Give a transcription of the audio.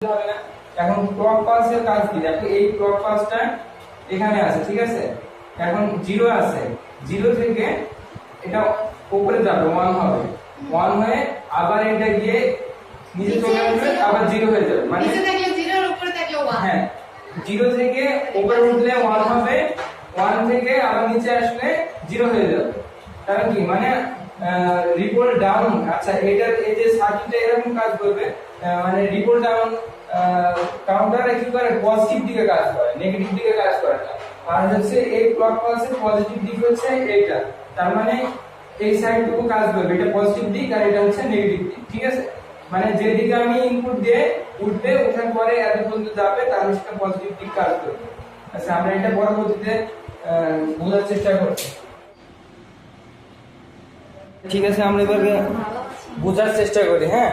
হবে না। এখন ক্লক পালসের কাজ কি? দেখো এই ক্লক পালসটা এখানে আছে, ঠিক আছে? এখন 0 আছে, 0 থেকে এটা উপরে যাবে 1 হবে, 1 হয়ে আবার এটা গিয়ে নিচে চলে আসবে, আবার 0 হয়ে যাবে। মানে নিচে থাকলে 0 আর উপরে থাকলে 1। হ্যাঁ, 0 থেকে উপরে উঠলে 1 হবে, 1 থেকে আবার নিচে আসলে 0 হয়ে যাবে। তাহলে কি মানে রিপল ডাউন। আচ্ছা, এটার এই যে সার্কিটটা এরকম কাজ করবে, মানে রিপল ডাউন কাউন্টারে কি করে? পজিটিভ দিকে কাজ করে, নেগেটিভ দিকে কাজ করে না। আর হচ্ছে এই ক্লক পালসের পজিটিভ দিক হচ্ছে এইটা, তার মানে এই সাইডটুকু কাজ করবে, এটা পজিটিভ দিক আর এটা হচ্ছে নেগেটিভ দিক, ঠিক আছে? মানে যেদিকে আমি ইনপুট দিয়ে উঠবে, ওঠার পরে এত পর্যন্ত যাবে, তাহলে সেটা পজিটিভ দিক কাজ করবে। আচ্ছা, আমরা এটা পরবর্তীতে বোঝার চেষ্টা করছি। ঠিক আছে, আমরা এবার বোঝার চেষ্টা করি। হ্যাঁ।